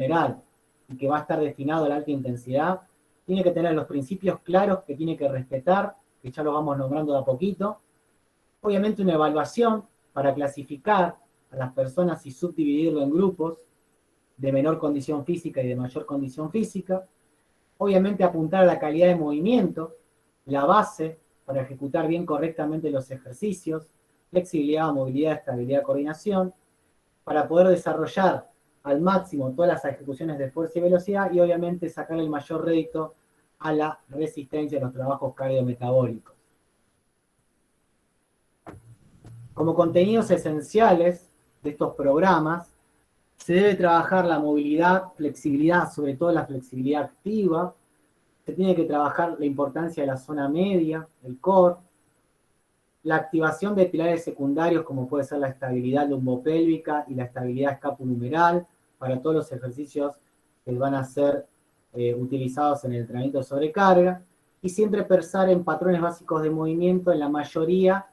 general y que va a estar destinado a la alta intensidad, tiene que tener los principios claros que tiene que respetar, que ya los vamos nombrando de a poquito. Obviamente una evaluación para clasificar a las personas y subdividirlo en grupos de menor condición física y de mayor condición física. Obviamente apuntar a la calidad de movimiento, la base para ejecutar bien correctamente los ejercicios, flexibilidad, movilidad, estabilidad, coordinación, para poder desarrollar al máximo todas las ejecuciones de fuerza y velocidad y obviamente sacar el mayor rédito a la resistencia de los trabajos cardiometabólicos. Como contenidos esenciales de estos programas, se debe trabajar la movilidad, flexibilidad, sobre todo la flexibilidad activa. Se tiene que trabajar la importancia de la zona media, el core. La activación de pilares secundarios, como puede ser la estabilidad lumbopélvica y la estabilidad escapulohumeral, para todos los ejercicios que van a ser utilizados en el entrenamiento de sobrecarga. Y siempre pensar en patrones básicos de movimiento en la mayoría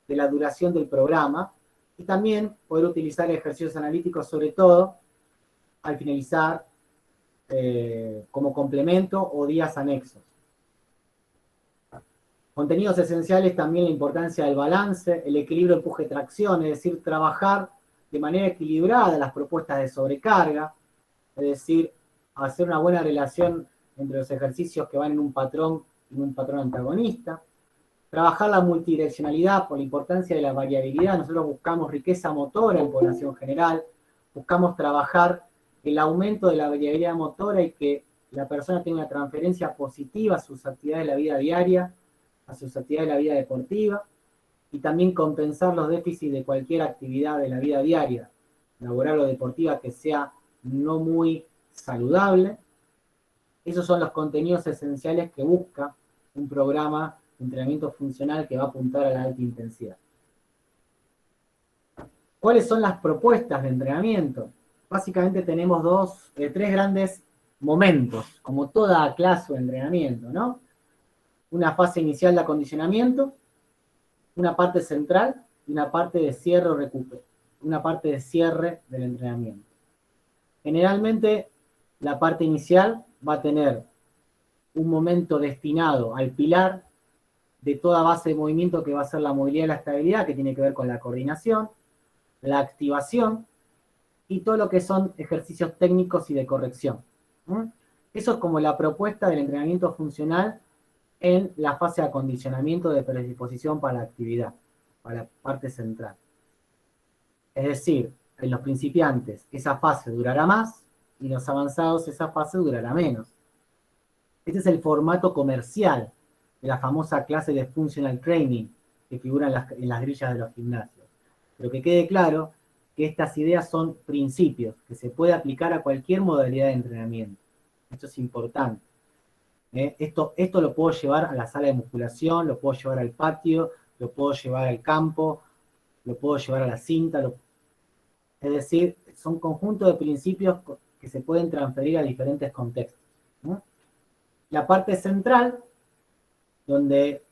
de la duración del programa. Y también poder utilizar ejercicios analíticos, sobre todo al finalizar como complemento o días anexos. Contenidos esenciales también la importancia del balance, el equilibrio empuje-tracción, es decir, trabajar de manera equilibrada las propuestas de sobrecarga, es decir, hacer una buena relación entre los ejercicios que van en un patrón y en un patrón antagonista. Trabajar la multidireccionalidad por la importancia de la variabilidad. Nosotros buscamos riqueza motora en población general, buscamos trabajar el aumento de la variabilidad motora y que la persona tenga una transferencia positiva a sus actividades de la vida diaria, a sus actividades de la vida deportiva, y también compensar los déficits de cualquier actividad de la vida diaria, laboral o deportiva, que sea no muy saludable. Esos son los contenidos esenciales que busca un programa de entrenamiento funcional que va a apuntar a la alta intensidad. ¿Cuáles son las propuestas de entrenamiento? Básicamente tenemos tres grandes momentos, como toda clase de entrenamiento, ¿no? Una fase inicial de acondicionamiento, una parte central y una parte de cierre o recupero, una parte de cierre del entrenamiento. Generalmente la parte inicial va a tener un momento destinado al pilar de toda base de movimiento que va a ser la movilidad y la estabilidad, que tiene que ver con la coordinación, la activación y todo lo que son ejercicios técnicos y de corrección. Eso es como la propuesta del entrenamiento funcional en la fase de acondicionamiento de predisposición para la actividad, para la parte central. Es decir, en los principiantes esa fase durará más y en los avanzados esa fase durará menos. Este es el formato comercial de la famosa clase de Functional Training que figura en las grillas de los gimnasios. Pero que quede claro que estas ideas son principios que se puede aplicar a cualquier modalidad de entrenamiento. Esto es importante. Esto lo puedo llevar a la sala de musculación, lo puedo llevar al patio, lo puedo llevar al campo, lo puedo llevar a la cinta. Es decir, son conjuntos de principios que se pueden transferir a diferentes contextos. La parte central, donde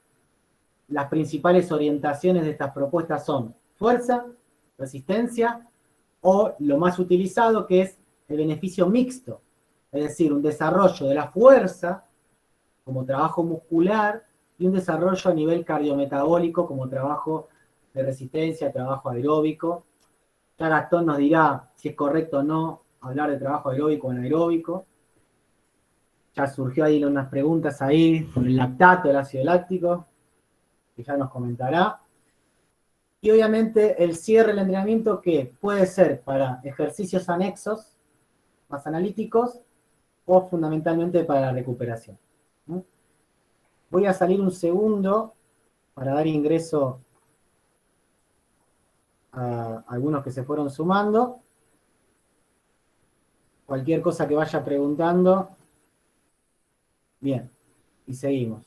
las principales orientaciones de estas propuestas son fuerza, resistencia, o lo más utilizado que es el beneficio mixto, es decir, un desarrollo de la fuerza como trabajo muscular y un desarrollo a nivel cardiometabólico como trabajo de resistencia, trabajo aeróbico. Ya Gastón nos dirá si es correcto o no hablar de trabajo aeróbico o anaeróbico. Ya surgió ahí unas preguntas ahí con el lactato, el ácido láctico, que ya nos comentará. Y obviamente el cierre del entrenamiento, que puede ser para ejercicios anexos, más analíticos, o fundamentalmente para la recuperación. Voy a salir un segundo para dar ingreso a algunos que se fueron sumando. Cualquier cosa que vaya preguntando. Bien, y seguimos.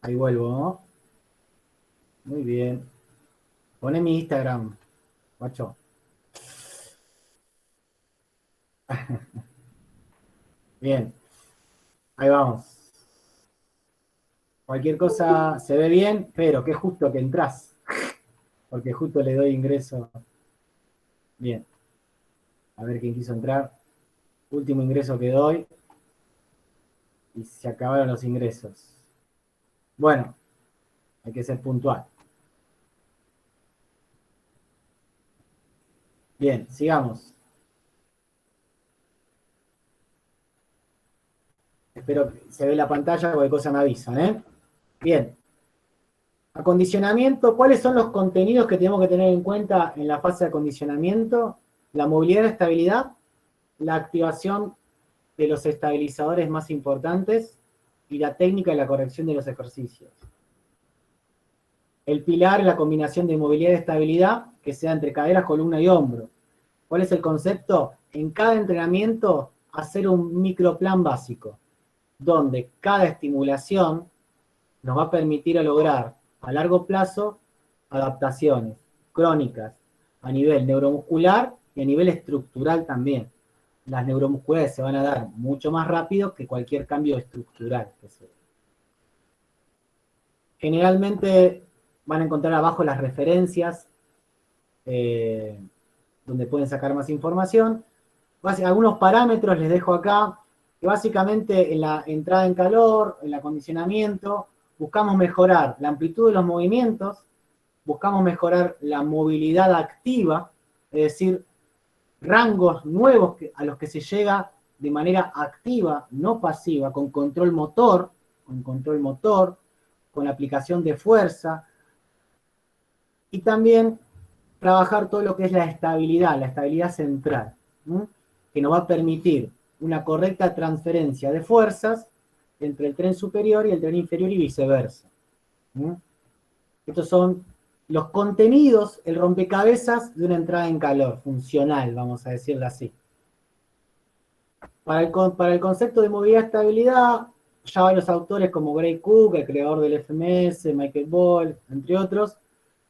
Ahí vuelvo, ¿no? Muy bien. Poné mi Instagram, guacho. Bien, ahí vamos. Cualquier cosa se ve bien, pero qué justo que entrás. porque justo le doy ingreso. Bien, a ver quién quiso entrar. Último ingreso que doy. Y se acabaron los ingresos. Bueno, hay que ser puntual. Bien, sigamos. Espero que se ve la pantalla, cualquier cosa me avisan, ¿eh? Bien. Acondicionamiento, ¿cuáles son los contenidos que tenemos que tener en cuenta en la fase de acondicionamiento? La movilidad y la estabilidad, la activación de los estabilizadores más importantes y la técnica de la corrección de los ejercicios. El pilar es la combinación de movilidad y estabilidad que sea entre caderas, columna y hombro. ¿Cuál es el concepto? En cada entrenamiento hacer un microplan básico, donde cada estimulación nos va a permitir lograr a largo plazo adaptaciones crónicas a nivel neuromuscular y a nivel estructural también. Las neuromusculares se van a dar mucho más rápido que cualquier cambio estructural que se dé. Generalmente van a encontrar abajo las referencias donde pueden sacar más información. Algunos parámetros les dejo acá, que básicamente en la entrada en calor, en el acondicionamiento, buscamos mejorar la amplitud de los movimientos, buscamos mejorar la movilidad activa, es decir, rangos nuevos a los que se llega de manera activa, no pasiva, con control motor, con aplicación de fuerza, y también trabajar todo lo que es la estabilidad central, ¿sí? Que nos va a permitir una correcta transferencia de fuerzas entre el tren superior y el tren inferior y viceversa. ¿Sí? Estos son los contenidos, el rompecabezas de una entrada en calor, funcional, vamos a decirlo así. Para el concepto de movilidad y estabilidad, ya varios autores como Gray Cook, el creador del FMS, Michael Ball, entre otros,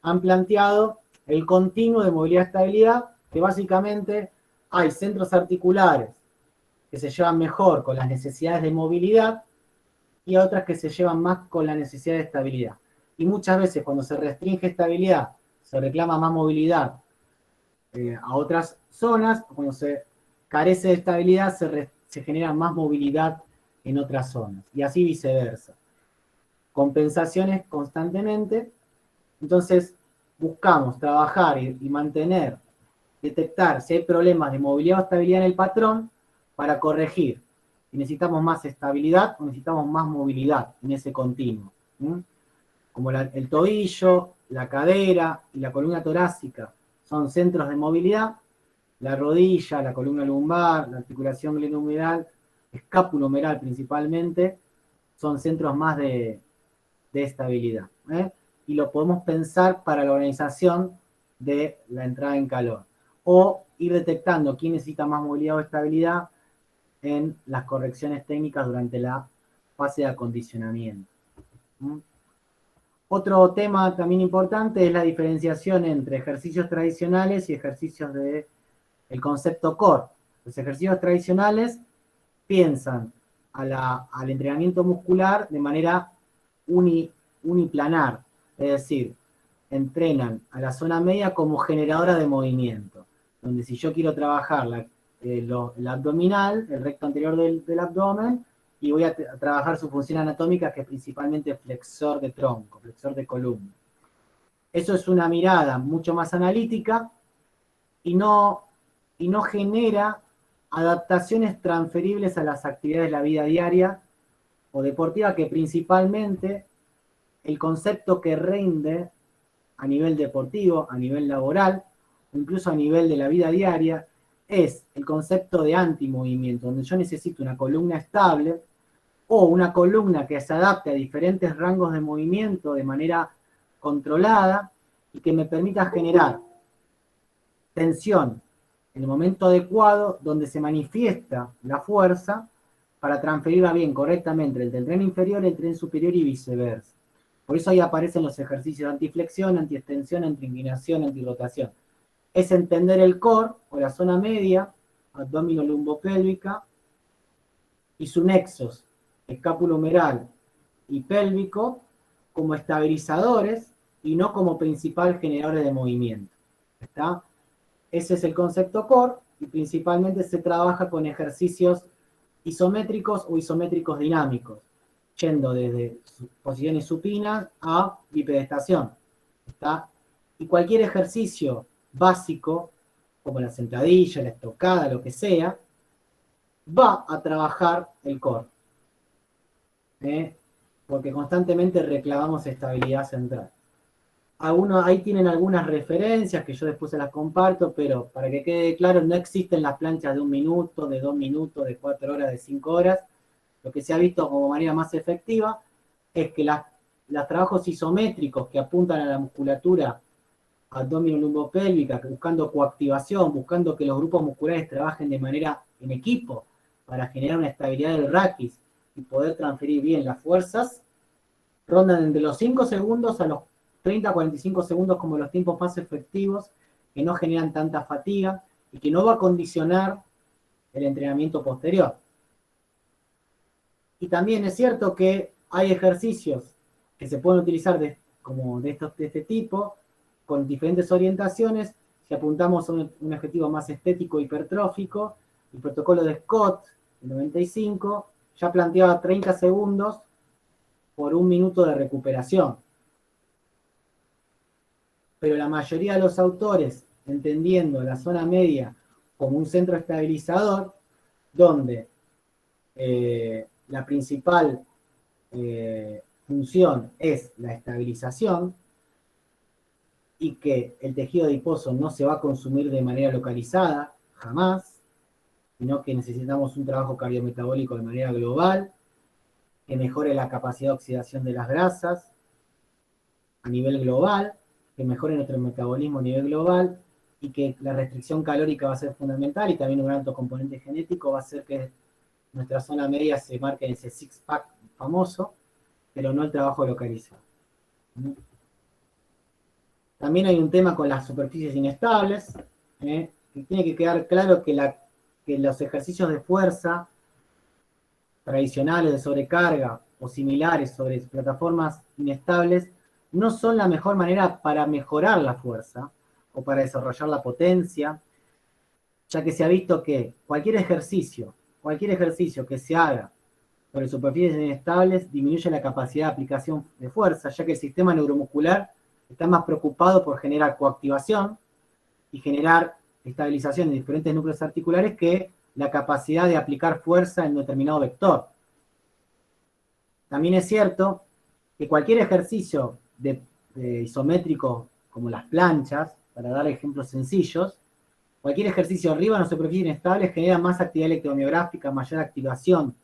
han planteado el continuo de movilidad y estabilidad, que básicamente hay centros articulares que se llevan mejor con las necesidades de movilidad y otras que se llevan más con la necesidad de estabilidad. Y muchas veces cuando se restringe estabilidad, se reclama más movilidad a otras zonas, cuando se carece de estabilidad, se genera más movilidad en otras zonas, y así viceversa. Compensaciones constantemente, entonces buscamos trabajar y mantener, detectar si hay problemas de movilidad o estabilidad en el patrón para corregir. Si necesitamos más estabilidad o necesitamos más movilidad en ese continuo. Como el tobillo, la cadera y la columna torácica son centros de movilidad, la rodilla, la columna lumbar, la articulación glenohumeral, escápulo-humeral principalmente, son centros más de estabilidad. Y lo podemos pensar para la organización de la entrada en calor. O ir detectando quién necesita más movilidad o estabilidad en las correcciones técnicas durante la fase de acondicionamiento. Otro tema también importante es la diferenciación entre ejercicios tradicionales y ejercicios del concepto core. Los ejercicios tradicionales piensan al entrenamiento muscular de manera uniplanar, es decir, entrenan a la zona media como generadora de movimiento, donde si yo quiero trabajar el abdominal, el recto anterior del abdomen, y voy a trabajar su función anatómica, que es principalmente flexor de tronco, flexor de columna. Eso es una mirada mucho más analítica y no genera adaptaciones transferibles a las actividades de la vida diaria o deportiva, que principalmente el concepto que rinde a nivel deportivo, a nivel laboral, incluso a nivel de la vida diaria, es el concepto de antimovimiento, donde yo necesito una columna estable o una columna que se adapte a diferentes rangos de movimiento de manera controlada y que me permita generar tensión en el momento adecuado donde se manifiesta la fuerza para transferirla bien, correctamente, entre el tren inferior, el tren superior y viceversa. Por eso ahí aparecen los ejercicios de antiflexión, antiextensión, antiinclinación, antirotación. Es entender el core, o la zona media, abdomino-lumbopélvica, y sus nexos, escápulo-humeral y pélvico, como estabilizadores y no como principal generador de movimiento. ¿Está? Ese es el concepto core, y principalmente se trabaja con ejercicios isométricos o isométricos dinámicos, yendo desde posiciones supinas a bipedestación. ¿Está? Y cualquier ejercicio básico, como la sentadilla, la estocada, lo que sea, va a trabajar el core. Porque constantemente reclamamos estabilidad central. Ahí tienen algunas referencias que yo después se las comparto, pero para que quede claro, no existen las planchas de 1 minuto, de 2 minutos, de 4 horas, de 5 horas. Lo que se ha visto como manera más efectiva es que los trabajos isométricos que apuntan a la musculatura abdominolumbopélvica, buscando coactivación, buscando que los grupos musculares trabajen de manera en equipo para generar una estabilidad del raquis y poder transferir bien las fuerzas, rondan entre los 5 segundos a los 30 a 45 segundos como los tiempos más efectivos, que no generan tanta fatiga y que no va a condicionar el entrenamiento posterior. Y también es cierto que hay ejercicios que se pueden utilizar de este tipo, con diferentes orientaciones. Si apuntamos a un objetivo más estético hipertrófico, el protocolo de Scott, el 95, ya planteaba 30 segundos por 1 minuto de recuperación. Pero la mayoría de los autores, entendiendo la zona media como un centro estabilizador, donde la principal función es la estabilización, y que el tejido adiposo no se va a consumir de manera localizada, jamás, sino que necesitamos un trabajo cardiometabólico de manera global, que mejore la capacidad de oxidación de las grasas a nivel global, que mejore nuestro metabolismo a nivel global, y que la restricción calórica va a ser fundamental, y también un alto componente genético va a hacer que nuestra zona media se marque en ese six-pack famoso, pero no el trabajo localizado. También hay un tema con las superficies inestables, que tiene que quedar claro que los ejercicios de fuerza tradicionales de sobrecarga o similares sobre plataformas inestables no son la mejor manera para mejorar la fuerza o para desarrollar la potencia, ya que se ha visto que cualquier ejercicio que se haga sobre superficies inestables disminuye la capacidad de aplicación de fuerza, ya que el sistema neuromuscular está más preocupado por generar coactivación y generar estabilización en diferentes núcleos articulares que la capacidad de aplicar fuerza en un determinado vector. También es cierto que cualquier ejercicio de isométrico, como las planchas, para dar ejemplos sencillos, cualquier ejercicio arriba en una superficie inestable genera más actividad electromiográfica, mayor activación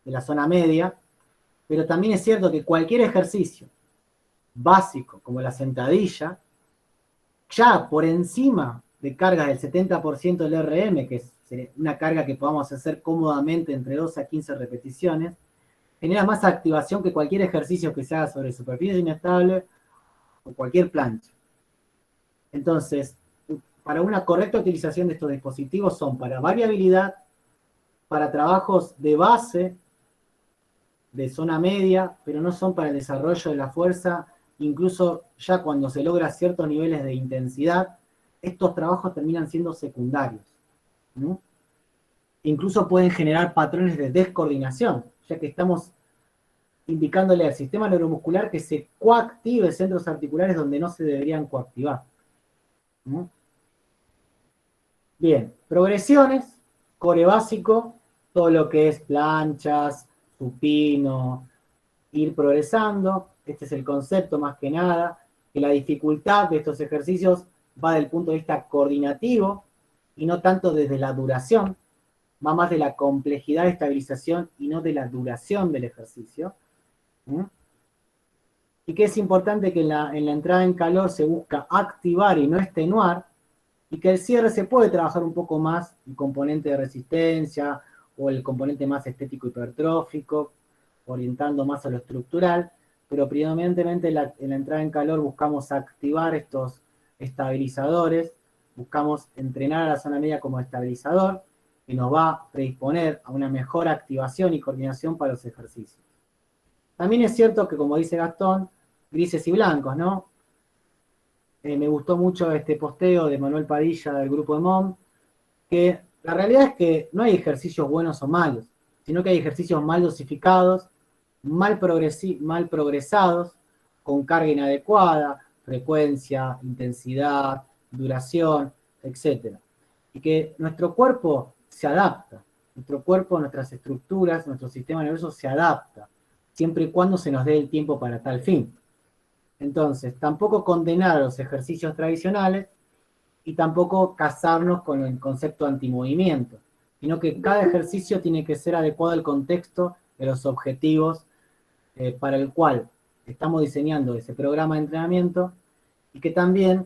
de la zona media, pero también es cierto que cualquier ejercicio básico, como la sentadilla, ya por encima de cargas del 70% del RM, que es una carga que podamos hacer cómodamente entre 12 a 15 repeticiones, genera más activación que cualquier ejercicio que se haga sobre superficie inestable o cualquier plancha. Entonces, para una correcta utilización de estos dispositivos son para variabilidad, para trabajos de base, de zona media, pero no son para el desarrollo de la fuerza. Incluso ya cuando se logra ciertos niveles de intensidad, estos trabajos terminan siendo secundarios, ¿no? Incluso pueden generar patrones de descoordinación, ya que estamos indicándole al sistema neuromuscular que se coactive centros articulares donde no se deberían coactivar, ¿no? Bien, progresiones, core básico, todo lo que es planchas, supino, ir progresando. Este es el concepto más que nada, que la dificultad de estos ejercicios va del punto de vista coordinativo y no tanto desde la duración, va más de la complejidad de estabilización y no de la duración del ejercicio. Y que es importante que en la entrada en calor se busca activar y no extenuar, y que el cierre se puede trabajar un poco más el componente de resistencia o el componente más estético hipertrófico, orientando más a lo estructural, pero predominantemente en la entrada en calor buscamos activar estos estabilizadores, buscamos entrenar a la zona media como estabilizador, que nos va a predisponer a una mejor activación y coordinación para los ejercicios. También es cierto que, como dice Gastón, grises y blancos, ¿no? Me gustó mucho este posteo de Manuel Padilla del grupo de MOM, que la realidad es que no hay ejercicios buenos o malos, sino que hay ejercicios mal dosificados, mal progresados, con carga inadecuada, frecuencia, intensidad, duración, etc. Y que nuestro cuerpo se adapta, nuestro cuerpo, nuestras estructuras, nuestro sistema nervioso se adapta, siempre y cuando se nos dé el tiempo para tal fin. Entonces, tampoco condenar a los ejercicios tradicionales y tampoco casarnos con el concepto de antimovimiento, sino que cada ejercicio tiene que ser adecuado al contexto de los objetivos para el cual estamos diseñando ese programa de entrenamiento y que también